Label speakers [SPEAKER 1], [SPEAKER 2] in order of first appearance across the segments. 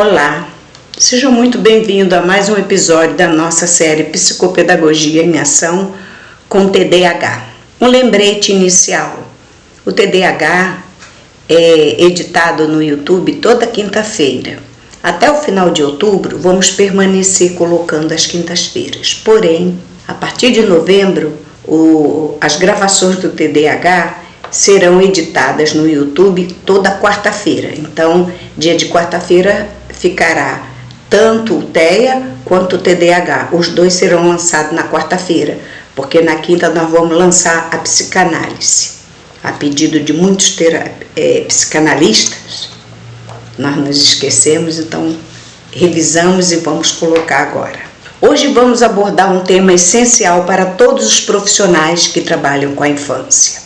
[SPEAKER 1] Olá, sejam muito bem-vindos a mais um episódio da nossa série Psicopedagogia em Ação com TDAH. Um lembrete inicial: o TDAH é editado no YouTube toda quinta-feira. Até o final de outubro vamos permanecer colocando as quintas-feiras, porém, a partir de novembro, as gravações do TDAH serão editadas no YouTube toda quarta-feira. Então, dia de quarta-feira ficará tanto o TEA quanto o TDAH. Os dois serão lançados na quarta-feira, porque na quinta nós vamos lançar a psicanálise. A pedido de muitos psicanalistas, nós nos esquecemos, então revisamos e vamos colocar agora. Hoje vamos abordar um tema essencial para todos os profissionais que trabalham com a infância: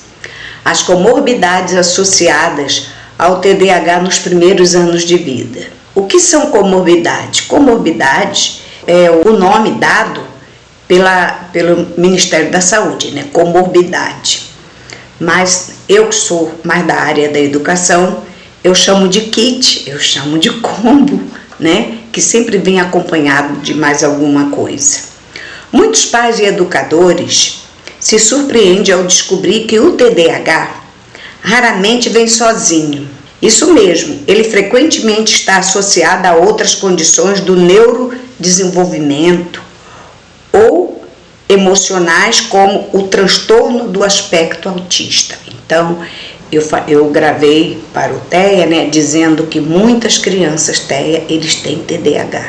[SPEAKER 1] as comorbidades associadas ao TDAH nos primeiros anos de vida. O que são comorbidades? Comorbidades é o nome dado pelo Ministério da Saúde, né? Comorbidade. Mas eu que sou mais da área da educação, eu chamo de kit, eu chamo de combo, né? Que sempre vem acompanhado de mais alguma coisa. Muitos pais e educadores se surpreendem ao descobrir que o TDAH raramente vem sozinho. Isso mesmo, ele frequentemente está associado a outras condições do neurodesenvolvimento ou emocionais, como o transtorno do aspecto autista. Então, eu gravei para o TEA, né, dizendo que muitas crianças TEA, eles têm TDAH.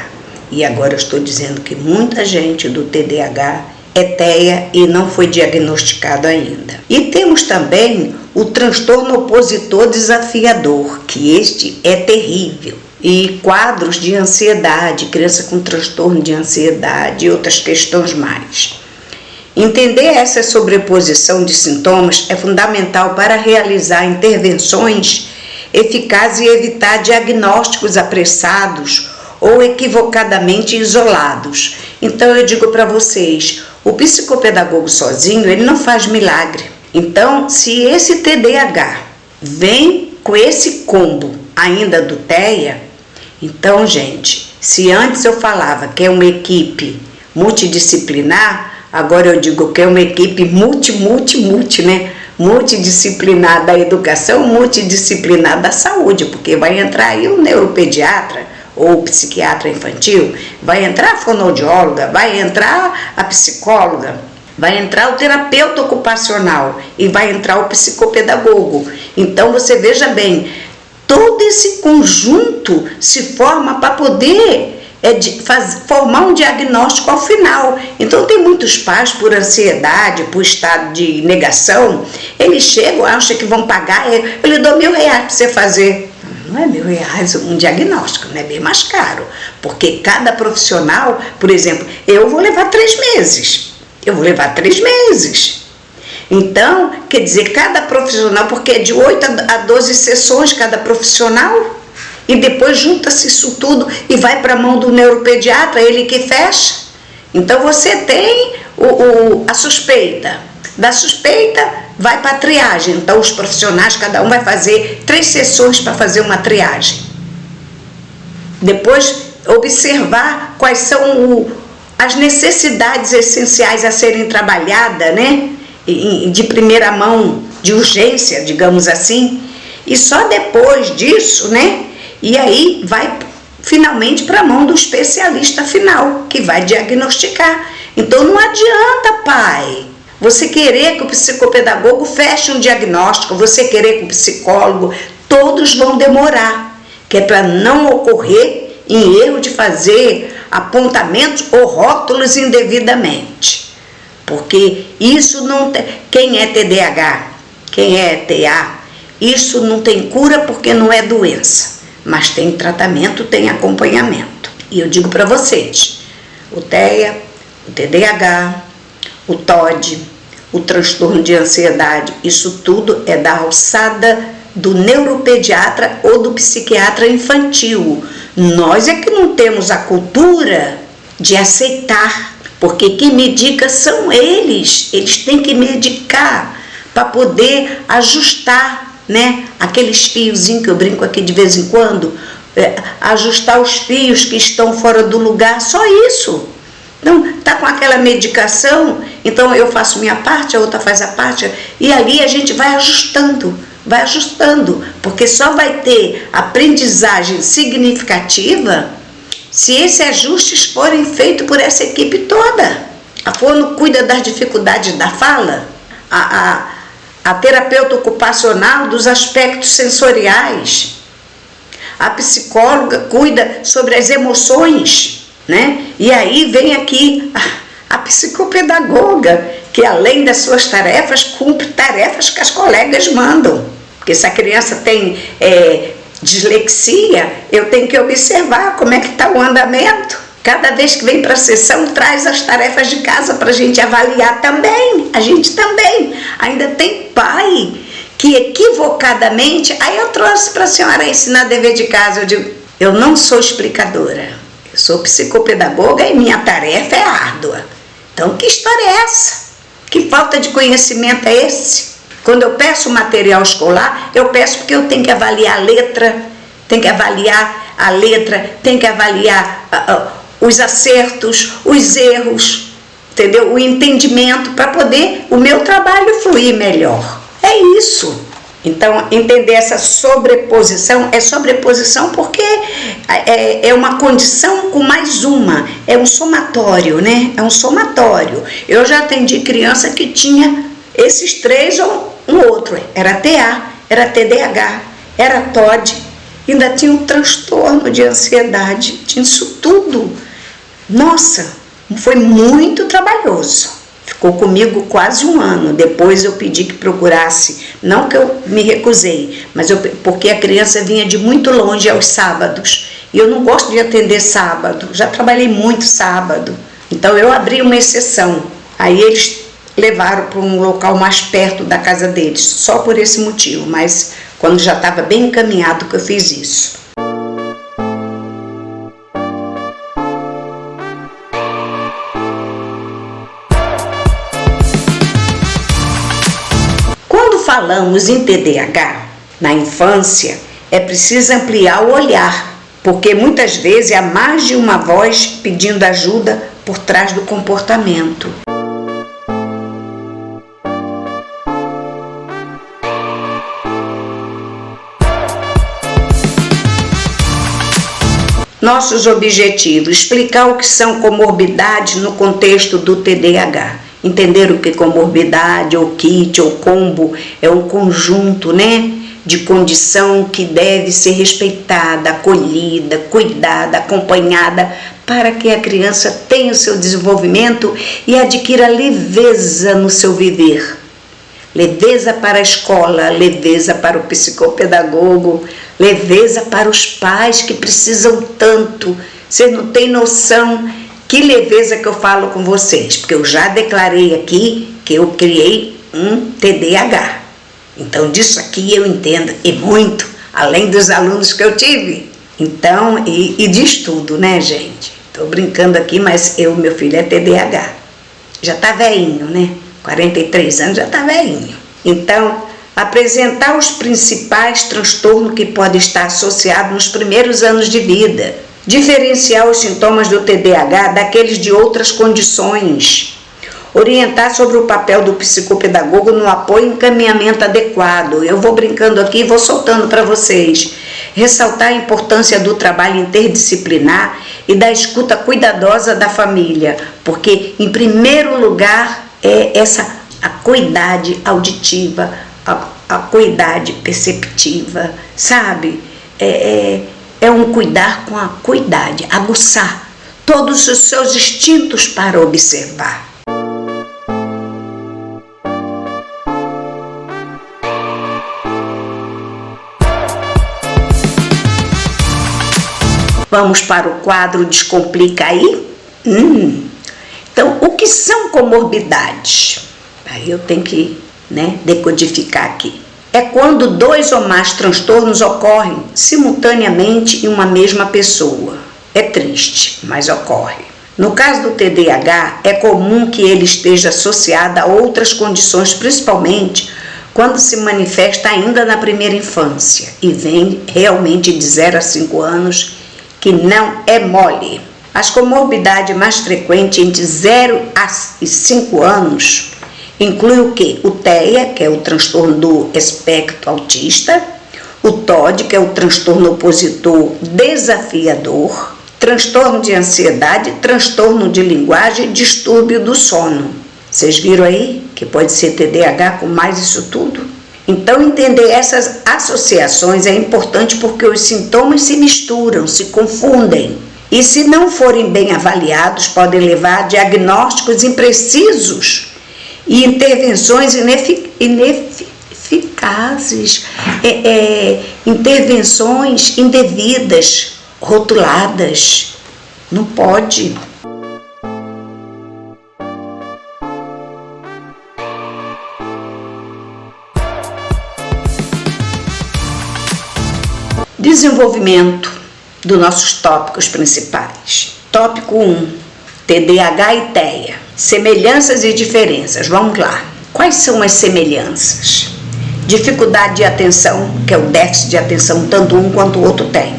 [SPEAKER 1] E agora eu estou dizendo que muita gente do TDAH é TEA e não foi diagnosticado ainda. E temos também o transtorno opositor desafiador, que este é terrível. E quadros de ansiedade, criança com transtorno de ansiedade e outras questões mais. Entender essa sobreposição de sintomas é fundamental para realizar intervenções eficazes e evitar diagnósticos apressados ou equivocadamente isolados. Então eu digo para vocês, o psicopedagogo sozinho, ele não faz milagre. Então, se esse TDAH vem com esse combo ainda do TEA, então, gente, se antes eu falava que é uma equipe multidisciplinar, agora eu digo que é uma equipe né? Multidisciplinar da educação, multidisciplinar da saúde, porque vai entrar aí o neuropediatra ou o psiquiatra infantil, vai entrar a fonoaudióloga, vai entrar a psicóloga, vai entrar o terapeuta ocupacional e vai entrar o psicopedagogo. Então você veja bem, todo esse conjunto se forma para poder formar um diagnóstico ao final. Então tem muitos pais, por ansiedade, por estado de negação, eles chegam, acham que vão pagar, eu lhe dou R$1.000 para você fazer. Não é R$1.000 um diagnóstico, né? É bem mais caro, porque cada profissional, por exemplo, eu vou levar 3 meses, então, quer dizer, cada profissional, porque é de 8 a 12 sessões cada profissional, e depois junta-se isso tudo e vai para a mão do neuropediatra, ele que fecha. Então você tem a suspeita, da suspeita vai para a triagem. Então os profissionais, cada um vai fazer 3 sessões para fazer uma triagem. Depois observar quais são as necessidades essenciais a serem trabalhadas, né? De primeira mão, de urgência, digamos assim. E só depois disso, né? E aí vai finalmente para a mão do especialista final, que vai diagnosticar. Então não adianta, pai, você querer que o psicopedagogo feche um diagnóstico, você querer que o psicólogo, todos vão demorar, que é para não ocorrer em erro de fazer apontamentos ou rótulos indevidamente. Porque isso não tem, quem é TDAH, quem é TA, isso não tem cura porque não é doença. Mas tem tratamento, tem acompanhamento. E eu digo para vocês, o TEA, o TDAH, o TOD, o transtorno de ansiedade, isso tudo é da alçada do neuropediatra ou do psiquiatra infantil. Nós é que não temos a cultura de aceitar, porque quem medica são eles têm que medicar para poder ajustar, né, aqueles fiozinhos que eu brinco aqui de vez em quando, ajustar os fios que estão fora do lugar, só isso. Então, tá com aquela medicação, então eu faço minha parte, a outra faz a parte, e ali a gente vai ajustando, porque só vai ter aprendizagem significativa se esses ajustes forem feitos por essa equipe toda. A fono cuida das dificuldades da fala, a terapeuta ocupacional dos aspectos sensoriais, a psicóloga cuida sobre as emoções, né? E aí vem aqui a psicopedagoga, que além das suas tarefas, cumpre tarefas que as colegas mandam. Porque se a criança tem dislexia, eu tenho que observar como é que está o andamento. Cada vez que vem para a sessão, traz as tarefas de casa para a gente avaliar também. A gente também. Ainda tem pai que equivocadamente... Aí eu trouxe para a senhora ensinar dever de casa. Eu digo, eu não sou explicadora. Eu sou psicopedagoga e minha tarefa é árdua. Então, que história é essa? Que falta de conhecimento é esse? Quando eu peço material escolar, eu peço porque eu tenho que avaliar a letra, tenho que avaliar os acertos, os erros, entendeu? O entendimento para poder o meu trabalho fluir melhor. É isso. Então, entender essa sobreposição, é sobreposição porque é uma condição com mais uma, é um somatório, né? É um somatório. Eu já atendi criança que tinha esses três ou um outro, era TA, era TDAH, era TOD, ainda tinha um transtorno de ansiedade, tinha isso tudo. Nossa, foi muito trabalhoso. Ficou comigo quase um ano. Depois eu pedi que procurasse, não que eu me recusei, mas porque a criança vinha de muito longe aos sábados. E eu não gosto de atender sábado, já trabalhei muito sábado. Então eu abri uma exceção. Aí eles levaram para um local mais perto da casa deles, só por esse motivo, mas quando já estava bem encaminhado que eu fiz isso. Quando falamos em TDAH, na infância, é preciso ampliar o olhar, porque muitas vezes há mais de uma voz pedindo ajuda por trás do comportamento. Nossos objetivos: explicar o que são comorbidades no contexto do TDAH. Entender o que é comorbidade, ou kit, ou combo, é um conjunto, né, de condição que deve ser respeitada, acolhida, cuidada, acompanhada, para que a criança tenha o seu desenvolvimento e adquira leveza no seu viver. Leveza para a escola, leveza para o psicopedagogo, leveza para os pais que precisam tanto. Vocês não têm noção que leveza que eu falo com vocês, porque eu já declarei aqui que eu criei um TDAH. Então disso aqui eu entendo, e muito, além dos alunos que eu tive. Então, e de estudo, né, gente? Estou brincando aqui, mas meu filho é TDAH. Já está velhinho, né? 43 anos, já está velhinho. Então, apresentar os principais transtornos que podem estar associados nos primeiros anos de vida. Diferenciar os sintomas do TDAH daqueles de outras condições. Orientar sobre o papel do psicopedagogo no apoio e encaminhamento adequado. Eu vou brincando aqui e vou soltando para vocês. Ressaltar a importância do trabalho interdisciplinar e da escuta cuidadosa da família, porque, em primeiro lugar, é essa acuidade auditiva, a acuidade perceptiva, sabe? É um cuidar com a acuidade, aguçar todos os seus instintos para observar. Vamos para o quadro Descomplica aí? Então, o que são comorbidades? Aí eu tenho que, decodificar aqui. É quando 2 ou mais transtornos ocorrem simultaneamente em uma mesma pessoa. É triste, mas ocorre. No caso do TDAH, é comum que ele esteja associado a outras condições, principalmente quando se manifesta ainda na primeira infância e vem realmente de 0 a 5 anos, que não é mole. As comorbidades mais frequentes entre 0 a 5 anos incluem o quê? O TEA, que é o transtorno do espectro autista, o TOD, que é o transtorno opositor desafiador, transtorno de ansiedade, transtorno de linguagem e distúrbio do sono. Vocês viram aí que pode ser TDAH com mais isso tudo? Então, entender essas associações é importante porque os sintomas se misturam, se confundem. E se não forem bem avaliados, podem levar a diagnósticos imprecisos e intervenções ineficazes, intervenções indevidas, rotuladas. Não pode. Desenvolvimento dos nossos tópicos principais. Tópico 1, TDAH e TEA. Semelhanças e diferenças. Vamos lá. Quais são as semelhanças? Dificuldade de atenção, que é o déficit de atenção, tanto um quanto o outro tem.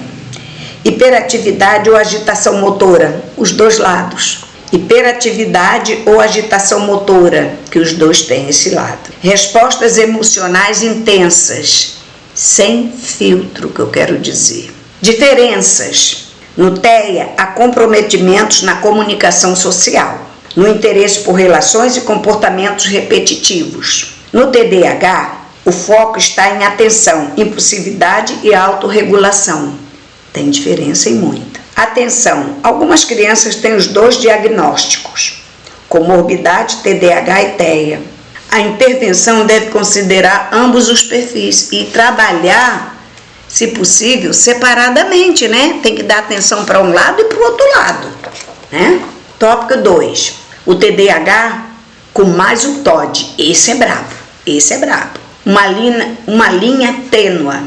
[SPEAKER 1] Hiperatividade ou agitação motora, os dois lados. Hiperatividade ou agitação motora, que os dois têm esse lado. Respostas emocionais intensas, sem filtro, que eu quero dizer. Diferenças. No TEA, há comprometimentos na comunicação social, no interesse por relações e comportamentos repetitivos. No TDAH, o foco está em atenção, impulsividade e autorregulação. Tem diferença e muita. Atenção. Algumas crianças têm os dois diagnósticos, comorbidade, TDAH e TEA. A intervenção deve considerar ambos os perfis e trabalhar, se possível, separadamente, né? Tem que dar atenção para um lado e para o outro lado, né? Tópico 2. O TDAH com mais o TOD. Esse é brabo, esse é brabo. Uma linha tênua.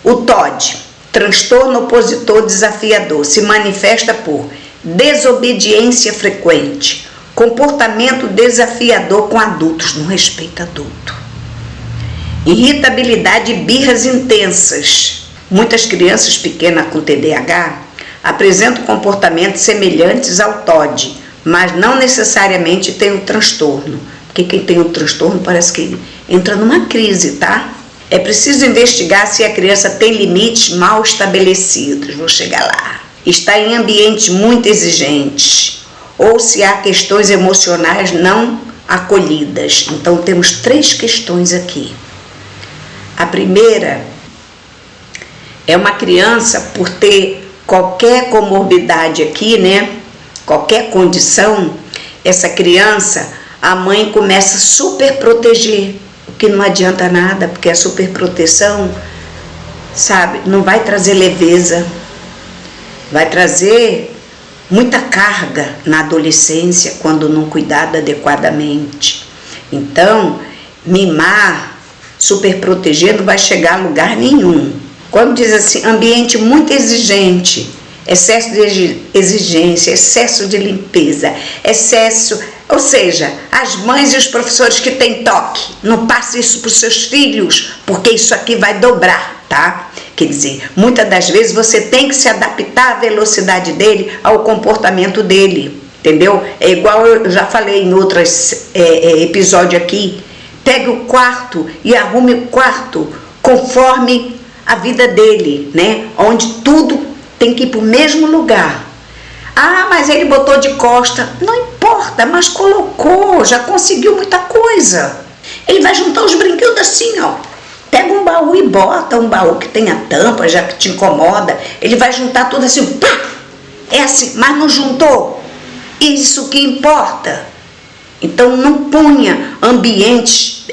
[SPEAKER 1] O TOD, transtorno opositor desafiador, se manifesta por desobediência frequente, comportamento desafiador com adultos, não respeita adulto. Irritabilidade e birras intensas. Muitas crianças pequenas com TDAH apresentam comportamentos semelhantes ao TOD, mas não necessariamente tem o transtorno. Porque quem tem o transtorno parece que entra numa crise, tá? É preciso investigar se a criança tem limites mal estabelecidos. Vou chegar lá. Está em ambientes muito exigentes, ou se há questões emocionais não acolhidas. Então, temos 3 questões aqui. A primeira é uma criança, por ter qualquer comorbidade aqui, né? Qualquer condição, essa criança, a mãe começa a super proteger, o que não adianta nada, porque a superproteção, sabe, não vai trazer leveza, vai trazer muita carga na adolescência quando não cuidado adequadamente. Então, mimar, superproteger não vai chegar a lugar nenhum. Quando diz assim, ambiente muito exigente, excesso de exigência, excesso de limpeza, excesso... Ou seja, as mães e os professores que têm toque, não passe isso para os seus filhos, porque isso aqui vai dobrar, tá? Quer dizer, muitas das vezes você tem que se adaptar à velocidade dele, ao comportamento dele, entendeu? É igual eu já falei em outros episódios aqui, pegue o quarto e arrume o quarto conforme a vida dele, né? Onde tudo tem que ir para o mesmo lugar. Ah, mas ele botou de costa. Não importa, mas colocou, já conseguiu muita coisa. Ele vai juntar os brinquedos assim, ó. Pega um baú e bota um baú que tenha tampa, já que te incomoda. Ele vai juntar tudo assim, pá! É assim, mas não juntou. Isso que importa. Então não ponha ambientes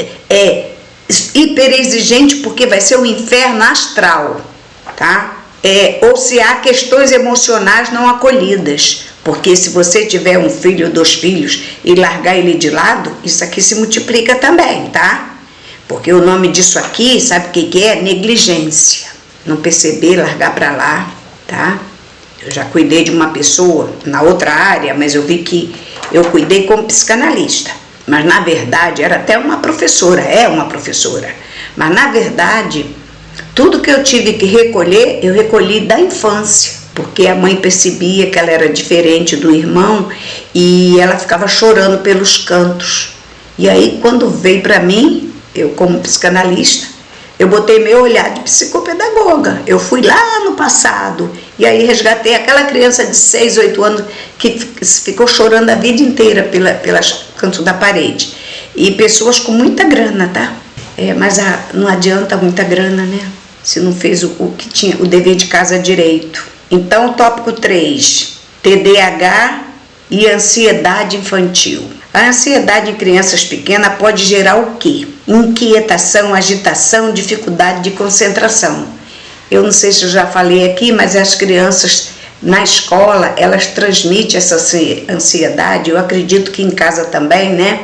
[SPEAKER 1] hiperexigentes, porque vai ser um inferno astral, tá? Ou se há questões emocionais não acolhidas, porque se você tiver um filho ou 2 filhos e largar ele de lado, isso aqui se multiplica também, tá? Porque o nome disso aqui, sabe o que é? Negligência. Não perceber, largar para lá, tá? Eu já cuidei de uma pessoa na outra área, mas eu vi que eu cuidei como psicanalista. mas na verdade era até uma professora, é uma professora, mas na verdade tudo que eu tive que recolher, eu recolhi da infância, porque a mãe percebia que ela era diferente do irmão e ela ficava chorando pelos cantos. E aí quando veio para mim, eu como psicanalista, eu botei meu olhar de psicopedagoga. Eu fui lá no passado e aí resgatei aquela criança de 6, 8 anos que ficou chorando a vida inteira pelas cantos da parede. E pessoas com muita grana, tá? Mas não adianta muita grana, né? Se não fez o que tinha, o dever de casa direito. Então, tópico 3, TDAH e ansiedade infantil. A ansiedade em crianças pequenas pode gerar o quê? Inquietação, agitação, dificuldade de concentração. Eu não sei se eu já falei aqui, mas as crianças na escola, elas transmitem essa ansiedade, eu acredito que em casa também, né?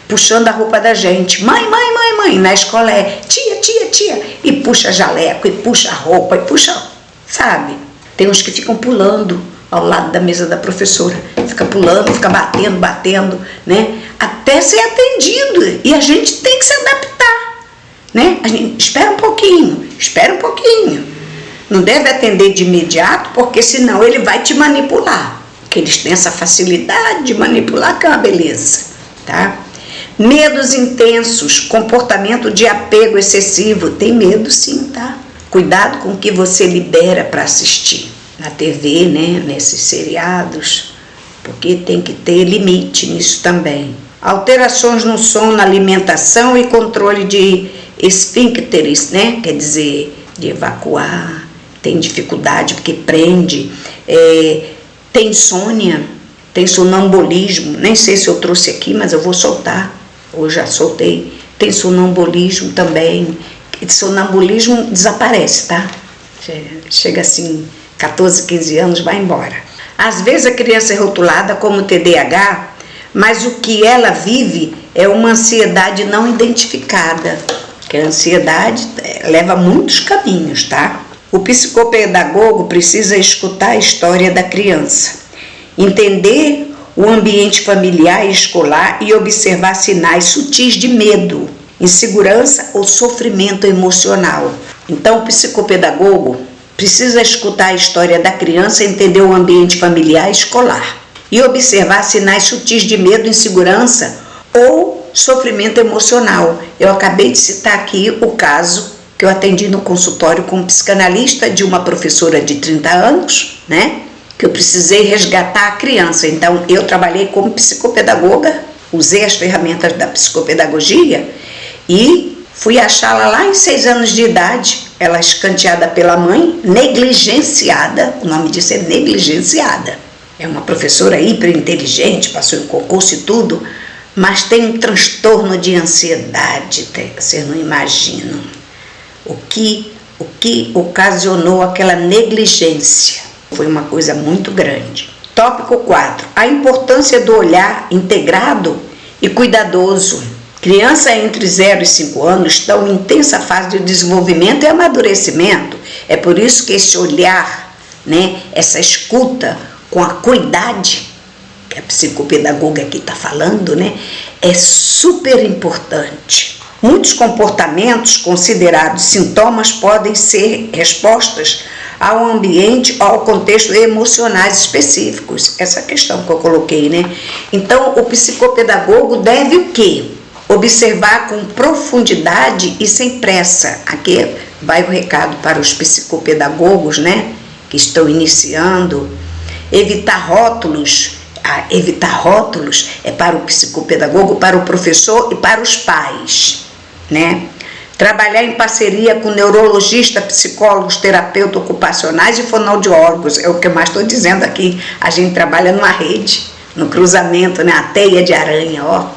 [SPEAKER 1] Puxando a roupa da gente. Mãe, mãe, mãe, mãe. Na escola é tia, tia, tia. E puxa jaleco, e puxa roupa, e puxa... Sabe? Tem uns que ficam pulando ao lado da mesa da professora. Fica pulando, fica batendo, né? Até ser atendido. E a gente tem que se adaptar, né? A gente espera um pouquinho. Não deve atender de imediato, porque senão ele vai te manipular. Porque eles têm essa facilidade de manipular, que é uma beleza, tá? Medos intensos, comportamento de apego excessivo. Tem medo sim, tá? Cuidado com o que você libera para assistir na TV, né? Nesses seriados, porque tem que ter limite nisso também. Alterações no sono, alimentação e controle de esfíncteres, né? Quer dizer, de evacuar. Tem dificuldade porque prende. Tem insônia, tem sonambulismo. Nem sei se eu trouxe aqui, mas eu vou soltar. Ou já soltei. Tem sonambulismo também. Sonambulismo desaparece, tá? Chega assim, 14, 15 anos, vai embora. Às vezes a criança é rotulada como TDAH, mas o que ela vive é uma ansiedade não identificada. Porque a ansiedade leva muitos caminhos, tá? O psicopedagogo precisa escutar a história da criança, entender o ambiente familiar e escolar e observar sinais sutis de medo, insegurança ou sofrimento emocional. Então, o psicopedagogo precisa escutar a história da criança, entender o ambiente familiar e escolar e observar sinais sutis de medo, insegurança ou sofrimento emocional. Eu acabei de citar aqui o caso que eu atendi no consultório como psicanalista de uma professora de 30 anos, né? Que eu precisei resgatar a criança. Então, eu trabalhei como psicopedagoga, usei as ferramentas da psicopedagogia e fui achá-la lá em 6 anos de idade, ela escanteada pela mãe, negligenciada, o nome disso é negligenciada. É uma professora hiper inteligente, passou em concurso e tudo, mas tem um transtorno de ansiedade, vocês não imaginam o que ocasionou aquela negligência. Foi uma coisa muito grande. Tópico 4. A importância do olhar integrado e cuidadoso. Crianças entre 0 e 5 anos estão em intensa fase de desenvolvimento e amadurecimento. É por isso que esse olhar, né, essa escuta com acuidade, que a psicopedagoga aqui está falando, né, é super importante. Muitos comportamentos considerados sintomas podem ser respostas ao ambiente ou ao contexto emocionais específicos. Essa questão que eu coloquei, né? Então, o psicopedagogo deve o quê? Observar com profundidade e sem pressa. Aqui vai o recado para os psicopedagogos, né? Que estão iniciando. Evitar rótulos. Evitar rótulos é para o psicopedagogo, para o professor e para os pais, né? Trabalhar em parceria com neurologistas, psicólogos, terapeutas ocupacionais e fonoaudiólogos. É o que eu mais estou dizendo aqui. A gente trabalha numa rede, no cruzamento, né? A teia de aranha, ó.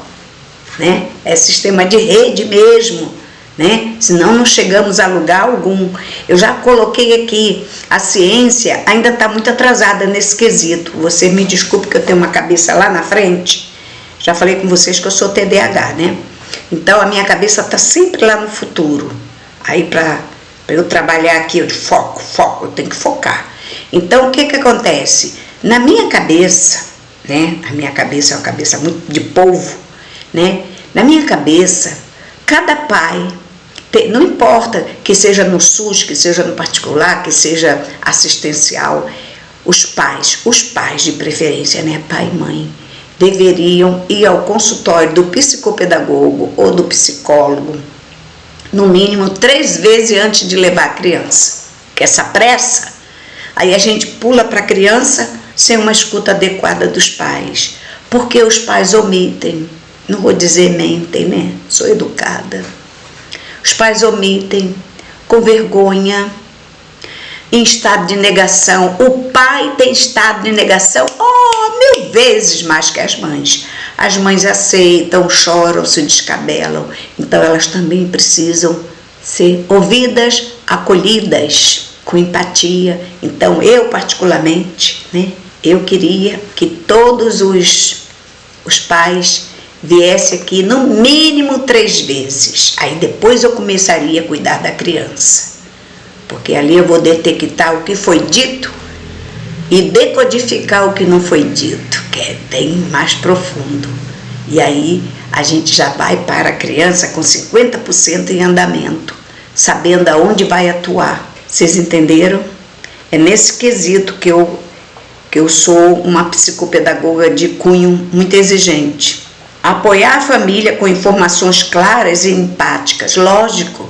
[SPEAKER 1] Né? É sistema de rede mesmo, né? Senão não chegamos a lugar algum. Eu já coloquei aqui, a ciência ainda está muito atrasada nesse quesito. Você me desculpe que eu tenho uma cabeça lá na frente. Já falei com vocês que eu sou TDAH, né? Então, a minha cabeça está sempre lá no futuro. Aí, para eu trabalhar aqui, eu foco, eu tenho que focar. Então, o que acontece? Na minha cabeça, né? A minha cabeça é uma cabeça muito de polvo. né? Na minha cabeça, cada pai, não importa que seja no SUS, que seja no particular, que seja assistencial, os pais de preferência, né, pai e mãe, deveriam ir ao consultório do psicopedagogo ou do psicólogo, no mínimo 3 vezes antes de levar a criança. Que essa pressa, aí a gente pula para a criança sem uma escuta adequada dos pais, porque os pais omitem, não vou dizer mentem, né? Sou educada. Os pais omitem, com vergonha, em estado de negação. O pai tem estado de negação, 1000 vezes mais que as mães. As mães aceitam, choram, se descabelam. Então elas também precisam ser ouvidas, acolhidas, com empatia. Então eu particularmente, né, eu queria que todos os pais viessem aqui no mínimo 3 vezes. Aí depois eu começaria a cuidar da criança. Porque ali eu vou detectar o que foi dito e decodificar o que não foi dito, que é bem mais profundo. E aí a gente já vai para a criança com 50% em andamento, sabendo aonde vai atuar. Vocês entenderam? É nesse quesito que eu sou uma psicopedagoga de cunho muito exigente. Apoiar a família com informações claras e empáticas, lógico,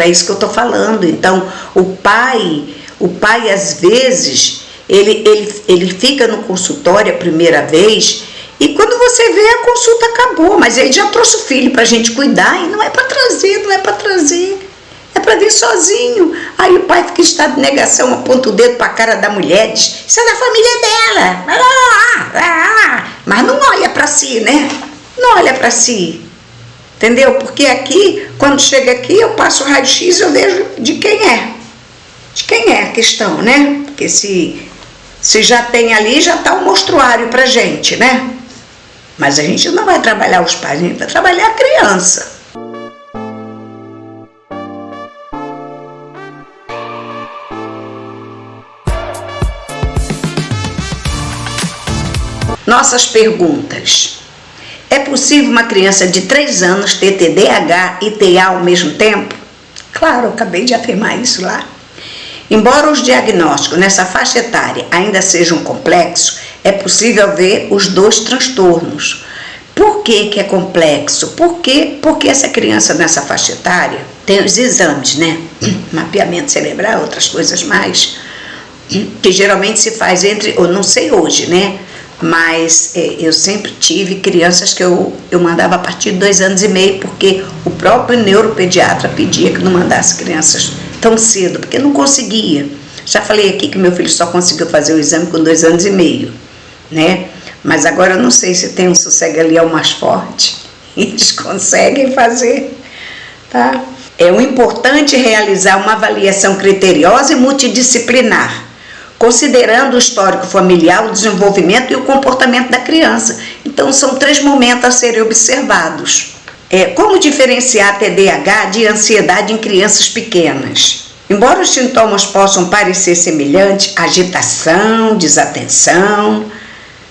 [SPEAKER 1] é isso que eu estou falando. Então, o pai às vezes, ele fica no consultório a primeira vez e quando você vê a consulta acabou, mas ele já trouxe o filho para a gente cuidar e não é para trazer, é para vir sozinho. Aí o pai fica em estado de negação, aponta o dedo para a cara da mulher, diz, isso é da família dela, vai lá. Mas não olha para si, né? Não olha para si. Entendeu? Porque aqui, quando chega aqui, eu passo o raio-x e eu vejo de quem é. De quem é a questão, né? Porque se já tem ali, já está o mostruário pra gente, né? Mas a gente não vai trabalhar os pais, a gente vai trabalhar a criança. Nossas perguntas. É possível uma criança de 3 anos ter TDAH e TEA ao mesmo tempo? Claro, eu acabei de afirmar isso lá. Embora os diagnósticos nessa faixa etária ainda sejam complexos, é possível ver os 2 transtornos. Por que é complexo? Porque essa criança nessa faixa etária tem os exames, né? Mapeamento cerebral, outras coisas mais, que geralmente se faz eu não sei hoje, né? Mas eu sempre tive crianças que eu mandava a partir de 2 anos e meio, porque o próprio neuropediatra pedia que não mandasse crianças tão cedo, porque não conseguia. Já falei aqui que meu filho só conseguiu fazer o exame com 2 anos e meio, né? Mas agora eu não sei se tem um sossega-leão mais forte, eles conseguem fazer, tá? É importante realizar uma avaliação criteriosa e multidisciplinar, considerando o histórico familiar, o desenvolvimento e o comportamento da criança. Então, são 3 momentos a serem observados. Como diferenciar TDAH de ansiedade em crianças pequenas? Embora os sintomas possam parecer semelhantes, agitação, desatenção,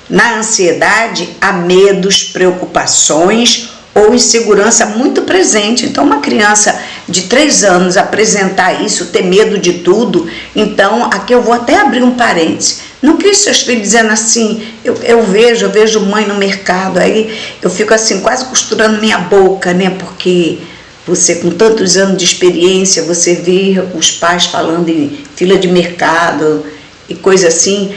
[SPEAKER 1] na ansiedade há medos, preocupações ou insegurança muito presente. Então, uma criança de 3 anos apresentar isso, ter medo de tudo, então, aqui eu vou até abrir um parêntese. Não crie seus filhos dizendo assim, eu vejo mãe no mercado, aí eu fico assim, quase costurando minha boca, né? Porque você, com tantos anos de experiência, você vê os pais falando em fila de mercado e coisa assim.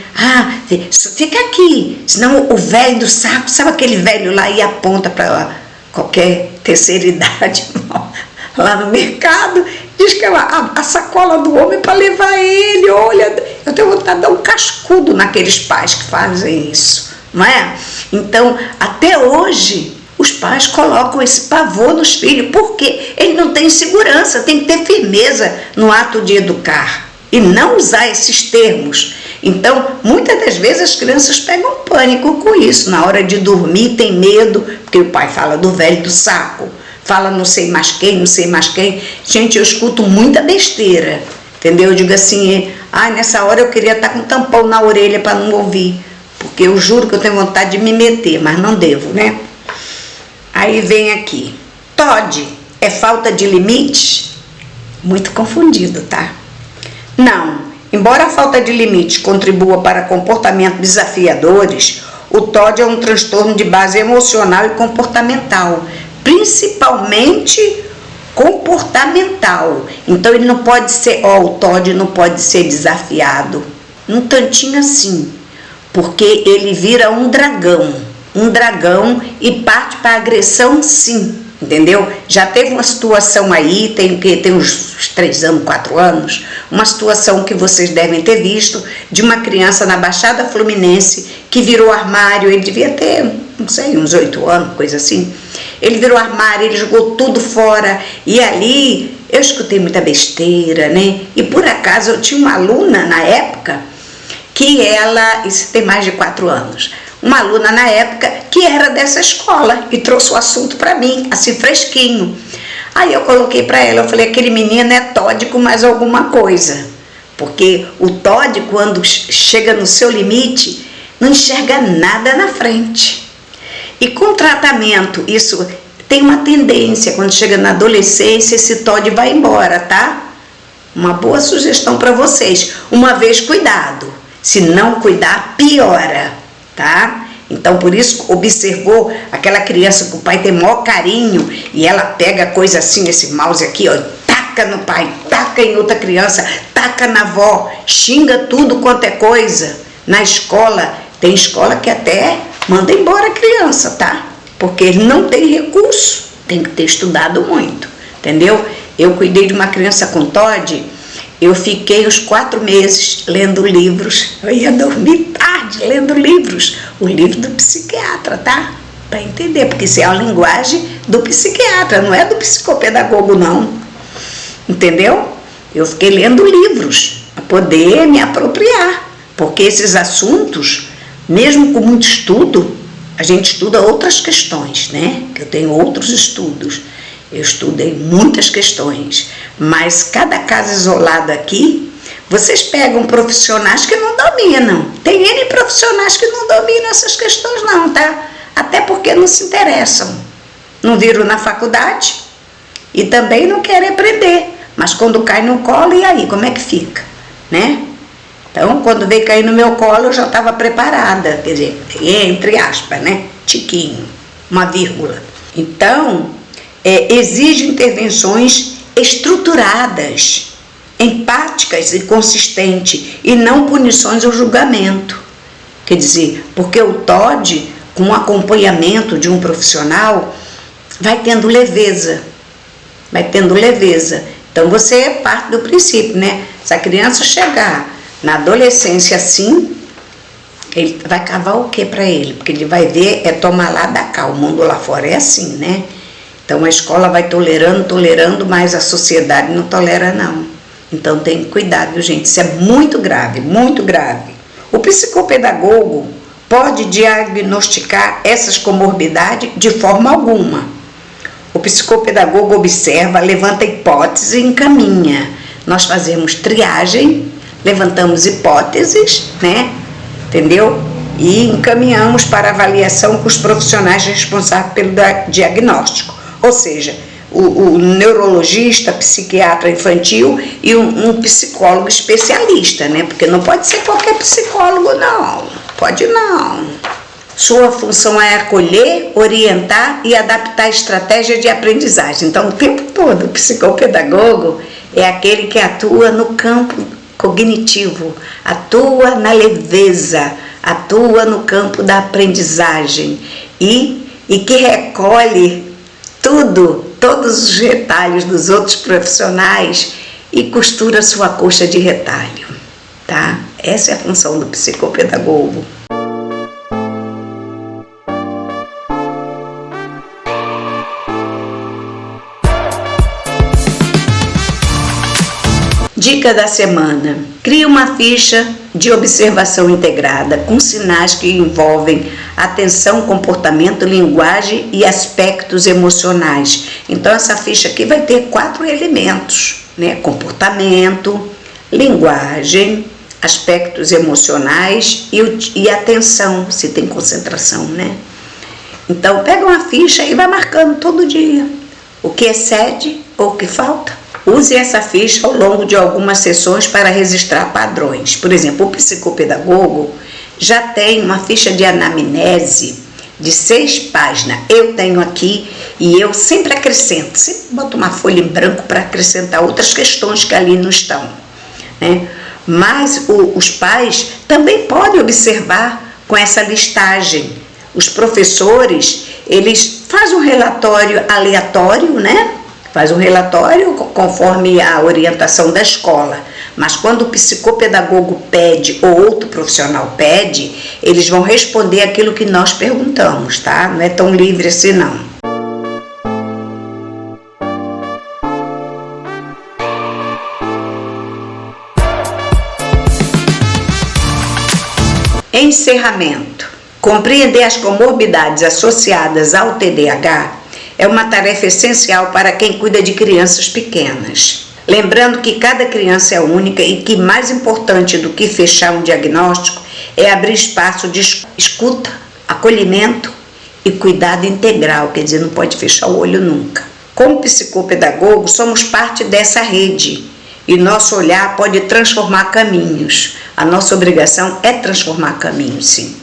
[SPEAKER 1] Fica aqui, senão o velho do saco, sabe aquele velho lá e aponta para qualquer terceira idade lá no mercado, diz que é a sacola do homem para levar ele. Olha, eu tenho vontade de dar um cascudo naqueles pais que fazem isso, não é? Então, até hoje, os pais colocam esse pavor nos filhos, porque ele não tem segurança, tem que ter firmeza no ato de educar e não usar esses termos. Então, muitas das vezes as crianças pegam pânico com isso, na hora de dormir tem medo, porque o pai fala do velho do saco, fala não sei mais quem. Gente, eu escuto muita besteira, entendeu? Eu digo assim, nessa hora eu queria estar com um tampão na orelha para não ouvir, porque eu juro que eu tenho vontade de me meter, mas não devo, né? Aí vem aqui. TOD é falta de limites? Muito confundido, tá? Não. Embora a falta de limites contribua para comportamentos desafiadores, o TOD é um transtorno de base emocional e comportamental, principalmente comportamental. Então ele não pode ser, o TOD não pode ser desafiado, um tantinho assim, porque ele vira um dragão e parte para agressão, sim, entendeu? Já teve uma situação aí, tem uns 3 anos, 4 anos, uma situação que vocês devem ter visto, de uma criança na Baixada Fluminense que virou armário. Ele devia ter, não sei, uns 8 anos, coisa assim. Ele virou armário, ele jogou tudo fora, e ali eu escutei muita besteira, né? E por acaso eu tinha uma aluna na época que ela, isso tem mais de 4 anos, uma aluna na época que era dessa escola e trouxe o assunto para mim, assim fresquinho. Aí eu coloquei para ela, eu falei, aquele menino é tódico mais alguma coisa, porque o TOD, quando chega no seu limite, não enxerga nada na frente. E com tratamento, isso tem uma tendência, quando chega na adolescência, esse TOD vai embora, tá? Uma boa sugestão para vocês. Uma vez cuidado, se não cuidar, piora, tá? Então, por isso, observou aquela criança que o pai tem maior carinho e ela pega coisa assim, esse mouse aqui, ó, taca no pai, taca em outra criança, taca na avó, xinga tudo quanto é coisa. Na escola, tem escola que até manda embora a criança, tá? Porque ele não tem recurso, tem que ter estudado muito, entendeu? Eu cuidei de uma criança com TOD, eu fiquei uns 4 meses lendo livros, eu ia dormir tarde lendo livros, o livro do psiquiatra, tá? Para entender, porque isso é a linguagem do psiquiatra, não é do psicopedagogo, não, entendeu? Eu fiquei lendo livros para poder me apropriar, porque esses assuntos, mesmo com muito estudo, a gente estuda outras questões, né? Eu tenho outros estudos, eu estudei muitas questões, mas cada caso isolado aqui, vocês pegam profissionais que não dominam. Tem N profissionais que não dominam essas questões não, tá? Até porque não se interessam. Não viram na faculdade e também não querem aprender. Mas quando cai no colo, e aí, como é que fica, né? Então, quando veio cair no meu colo, eu já estava preparada, quer dizer, entre aspas, né? Tiquinho, uma vírgula. Então, exige intervenções estruturadas, empáticas e consistentes, e não punições ou julgamento. Quer dizer, porque o TOD, com o acompanhamento de um profissional, vai tendo leveza. Então, você parte do princípio, né? Se a criança chegar na adolescência assim, ele vai cavar o que para ele? Porque ele vai ver, tomar lá da cá, o mundo lá fora é assim, né? Então a escola vai tolerando, mas a sociedade não tolera não. Então tem que cuidar, viu gente? Isso é muito grave, muito grave. O psicopedagogo pode diagnosticar essas comorbidades de forma alguma. O psicopedagogo observa, levanta hipótese e encaminha. Nós fazemos triagem, levantamos hipóteses, né? Entendeu? E encaminhamos para avaliação com os profissionais responsáveis pelo diagnóstico. Ou seja, o neurologista, psiquiatra infantil e um psicólogo especialista, né? Porque não pode ser qualquer psicólogo, não. Pode não. Sua função é acolher, orientar e adaptar a estratégia de aprendizagem. Então, o tempo todo, o psicopedagogo é aquele que atua no campo cognitivo, atua na leveza, atua no campo da aprendizagem e que recolhe todos os retalhos dos outros profissionais e costura sua coxa de retalho, tá? Essa é a função do psicopedagogo. Dica da semana: crie uma ficha de observação integrada com sinais que envolvem atenção, comportamento, linguagem e aspectos emocionais. Então essa ficha aqui vai ter 4 elementos, né? Comportamento, linguagem, aspectos emocionais e atenção, se tem concentração, né? Então pega uma ficha e vai marcando todo dia o que excede ou o que falta. Use essa ficha ao longo de algumas sessões para registrar padrões. Por exemplo, o psicopedagogo já tem uma ficha de anamnese de 6 páginas. Eu tenho aqui e eu sempre acrescento, sempre boto uma folha em branco para acrescentar outras questões que ali não estão, né? Mas os pais também podem observar com essa listagem. Os professores, eles fazem um relatório aleatório, né? Faz um relatório conforme a orientação da escola. Mas quando o psicopedagogo pede ou outro profissional pede, eles vão responder aquilo que nós perguntamos, tá? Não é tão livre assim, não. Encerramento. Compreender as comorbidades associadas ao TDAH é uma tarefa essencial para quem cuida de crianças pequenas. Lembrando que cada criança é única e que mais importante do que fechar um diagnóstico é abrir espaço de escuta, acolhimento e cuidado integral, quer dizer, não pode fechar o olho nunca. Como psicopedagogo, somos parte dessa rede e nosso olhar pode transformar caminhos. A nossa obrigação é transformar caminhos, sim.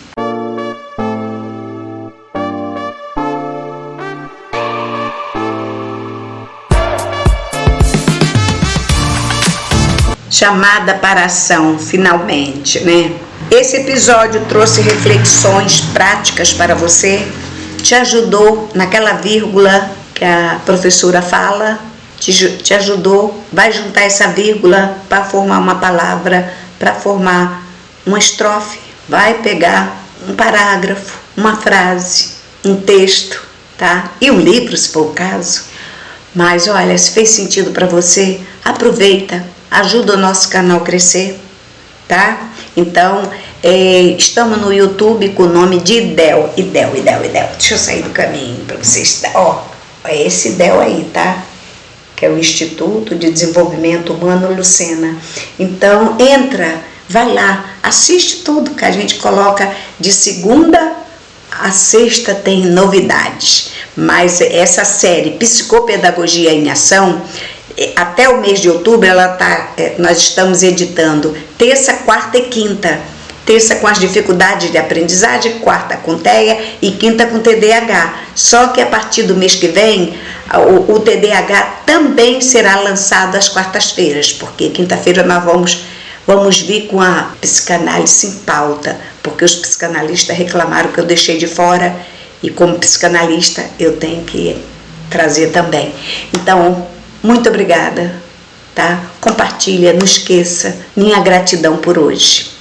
[SPEAKER 1] Chamada para ação, finalmente, né? Esse episódio trouxe reflexões práticas para você, te ajudou naquela vírgula que a professora fala, te ajudou, vai juntar essa vírgula para formar uma palavra, para formar uma estrofe, vai pegar um parágrafo, uma frase, um texto, tá? E um livro, se for o caso. Mas olha, se fez sentido para você, aproveita. Ajuda o nosso canal a crescer, tá? Então, estamos no YouTube com o nome de IDEL. Deixa eu sair do caminho para vocês. Ó, é esse IDEL aí, tá? Que é o Instituto de Desenvolvimento Humano Lucena. Então, entra, vai lá, assiste tudo que a gente coloca de segunda a sexta, tem novidades. Mas essa série Psicopedagogia em Ação, até o mês de outubro nós estamos editando terça, quarta e quinta. Terça com as dificuldades de aprendizagem, quarta com TEA e quinta com TDAH. Só que a partir do mês que vem, o TDAH também será lançado às quartas-feiras, porque quinta-feira nós vamos vir com a psicanálise em pauta, porque os psicanalistas reclamaram que eu deixei de fora e como psicanalista eu tenho que trazer também. Então, muito obrigada, tá? Compartilha, não esqueça. Minha gratidão por hoje.